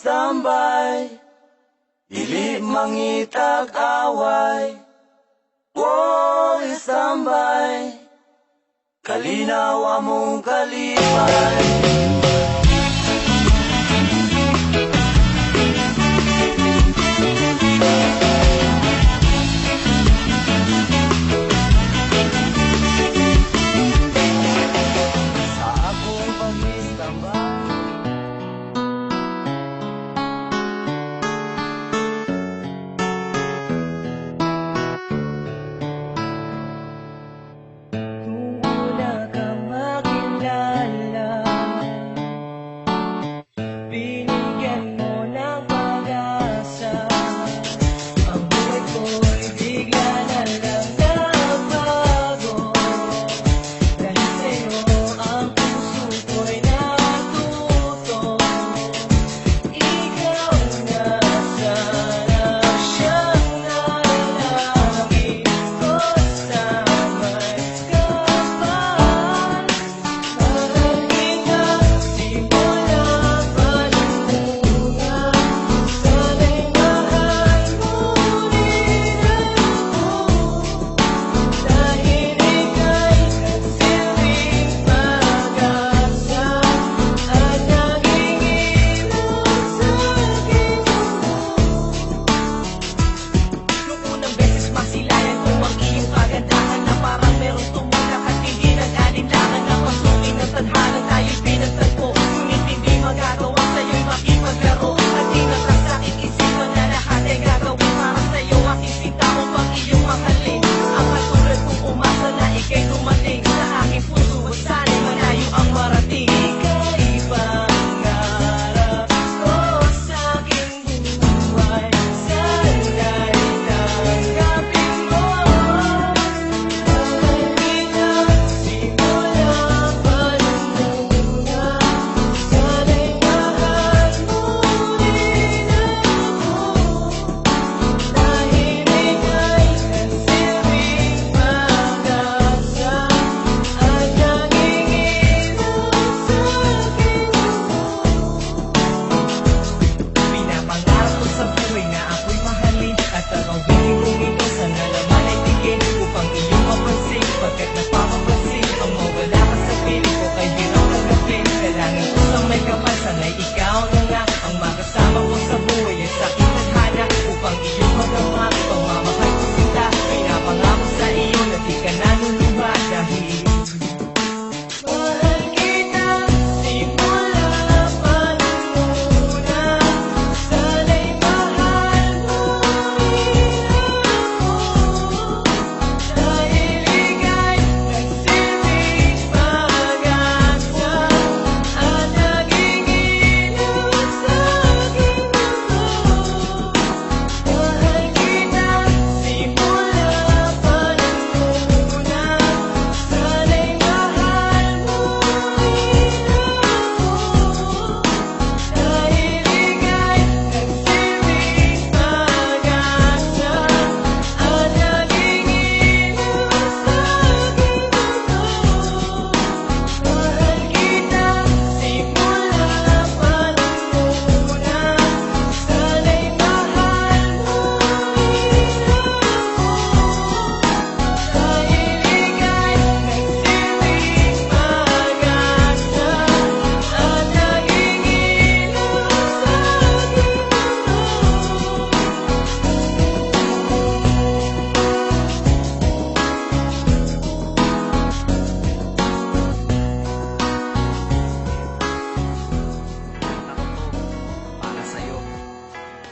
tambay, dili mangitag away. Woy tambay, kalinaw among kalipay.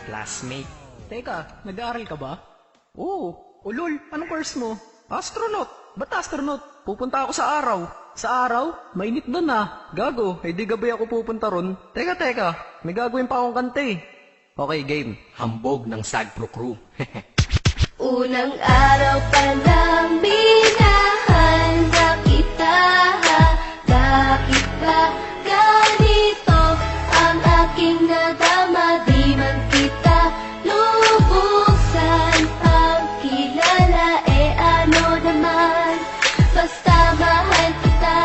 Classmate. Teka, nag-aaral ka ba? Oo. Ulol, anong course mo? Astronaut. Ba't astronaut? Pupunta ako sa araw. Sa araw? Mainit doon ah. Gago, di gabi ako pupunta ron. Teka, may gagawin pa akong kante. Okay, game. Hambog ng Sagpro Crew. Unang araw pa lang minahal na kita. Bakit ba ganito ang aking nadama? Di man kita lubusan pagkilala. Ano naman, basta mahal kita.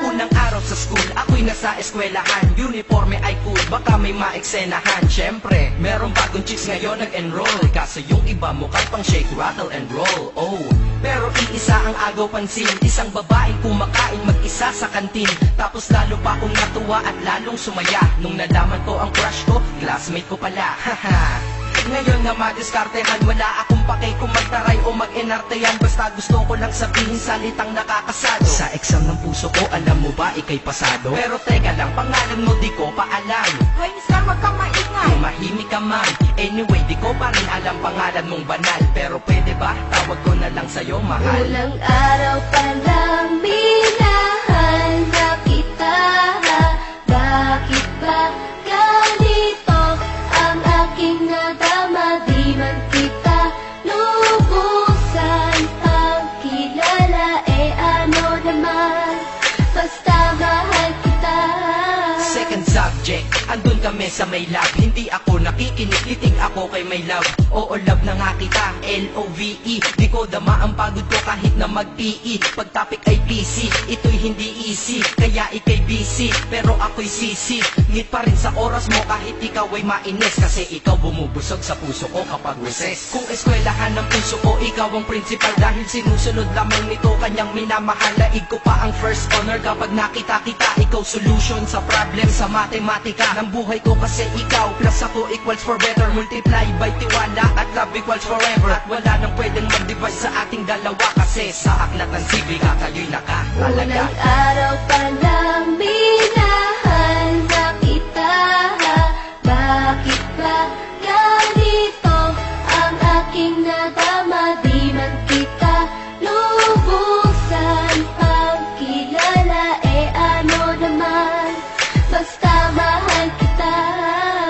Unang araw sa school, ako'y nasa eskwelahan. uniforme ay cool, baka may maeksenahan. Syempre, merong bagong chicks ngayon nag-enroll, kaso yung iba mukhang pang shake, rattle and roll. Oh, pero iisa ang agaw pansin, isang babaeng kumakain mag-isa sa kantin. Tapos lalo pa akong natuwa at lalong sumaya nung nalaman ko ang crush ko, classmate ko pala. Haha. Ngayon na madiskartehan, wala akong pake kung magtaray o mag-enartehan. Basta gusto ko lang sabihin salitang nakakasado. Sa exam ng puso ko, alam mo ba ikay pasado? Pero teka lang, pangalan mo di ko pa alam. Hoy, Scar, wag kang maingay. Tumahimik ka man. Anyway, di ko pa rin alam pangalan mong banal. Pero pwede ba, tawag ko na lang sa'yo, mahal. Unang araw pa lang minahal na kita. Bakit ba ganito ang aking nadama? Di man kita lubusan pagkilala, ano naman, basta mahal kita. Second subject, andun kami sa may lab. Hindi ako nakikinig, titig ako kay may love. Oo, love na nga kita, L-O-V-E. Di ko dama ang pagod ko kahit na mag-PE. Pag topic ay PC, ito'y hindi easy. Kaya ikay busy, pero ako'y sisi. Ngit pa rin sa oras mo kahit ikaw ay mainis. Kasi ikaw bumubusog sa puso ko kapag recess. Kung eskwelahan ng puso ko, ikaw ang principal. Dahil sinusunod lamang nito kanyang minamahal. Laig ko pa ang first honor kapag nakita kita. Ikaw solution sa problem sa matematika ng buhay ko, kasi ikaw plus ako equals for better. Multiply by tiwala at love equals forever. At wala nang pwedeng mag-divide sa ating dalawa, kasi sa aklat ng siblika kayo'y nakatalaga. Unang araw pa lang minahal na kita. Bakit ba ganito ang aking nadama? Di man kita lubusan pagkilala, ano naman, basta mahal kita.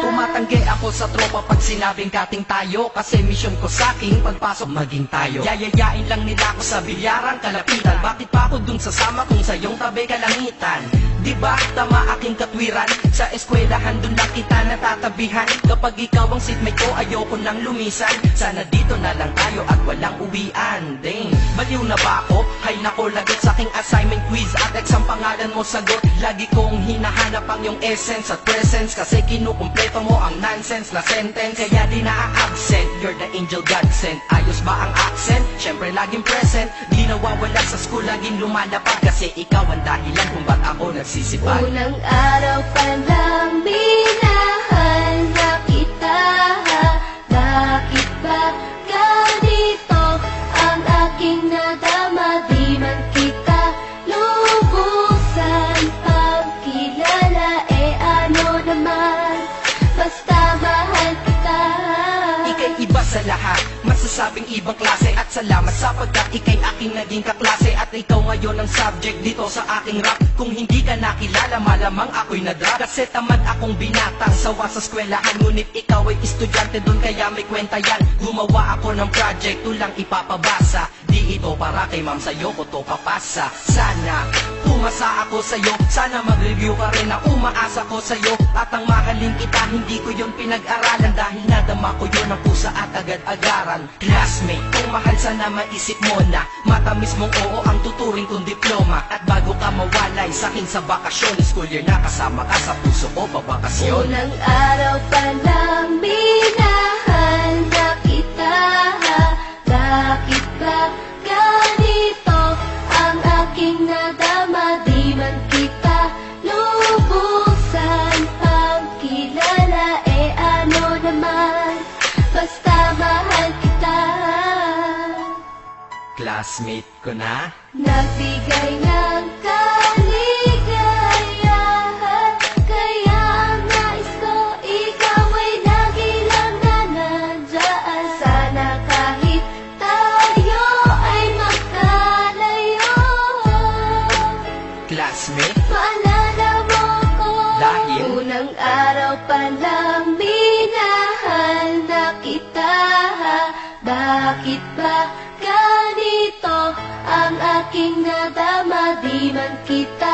Tumatanggi ako sa tropa pag sinabing kating tayo, kasi mission ko sa aking pagpasok maging tayo. Yayayain lang nila ako sa bilyarang kalapitan. Bakit pa ako dun sasama kung sa iyong tabi kalangitan? Diba tama aking katwiran? Sa eskwelahan dun lang kita natatabihan. Kapag ikaw ang seatmate ko, ayoko nang lumisan. Sana dito na lang tayo at walang uwian. Dang, baliw na ba ako? Hay nako, lagot sa aking assignment quiz at exam pangalan mo sagot. Lagi kong hinahanap ang iyong essence at presence, kasi kinukumpleto mo ang nonsense na sentence. Kaya di na-absent, you're the angel God sent. Ayos ba ang accent? Syempre laging present. Di nawawala sa school, laging lumalapag, kasi ikaw ang dahilan kung ba't ako nagsisipag. Unang araw pa lang minahal na kita. Bakit ba ganito ang aking nadama? Di man kita lubusan pagkilala, ano naman, basta mahal kita. Ika'y iba sa lahat, masasabing ibang klase. At salamat sapagkat ika'y aking naging kaklase. At ikaw ngayon ang subject dito sa aking rap. Kung hindi ka nakilala, malamang ako'y na-drop. Kasi tamad akong binatang sawa sa eskwelahan, ngunit ikaw ay estudyante dun, kaya may kwenta yan. Gumawa ako ng project, tulang ipapabasa. Di ito para kay ma'am, sa'yo ko to papasa. Sana pumasa ako sa'yo, sana mag-review ka rin na umaasa ko sa'yo. At ang mahalin kita, hindi ko yun pinag-aralan, dahil nadama ko yun ang pusa at agad-agaran. Classmate, kung mahal, sana maisip mo na matamis mong oo ang tuturing kong diploma. At bago ka mawalay sa'kin sa bakasyon, school year na kasama ka sa puso ko pabakasyon. Unang araw pa lang minahal na kita. Bakit ba ganito ang aking nadama? Di man kita lubusan pagkilala, ano naman, basta mahal kita. Classmate ko na. Nagbigay ng kaligayahan, kaya nais ko ikaw ay lagi lang na nandyan. Sana kahit tayo ay magkalayo, Classmate, maalala mo ko. Dahil? Unang araw pa lang minahal na kita. Bakit ba ganito ang aking nadama? Di man kita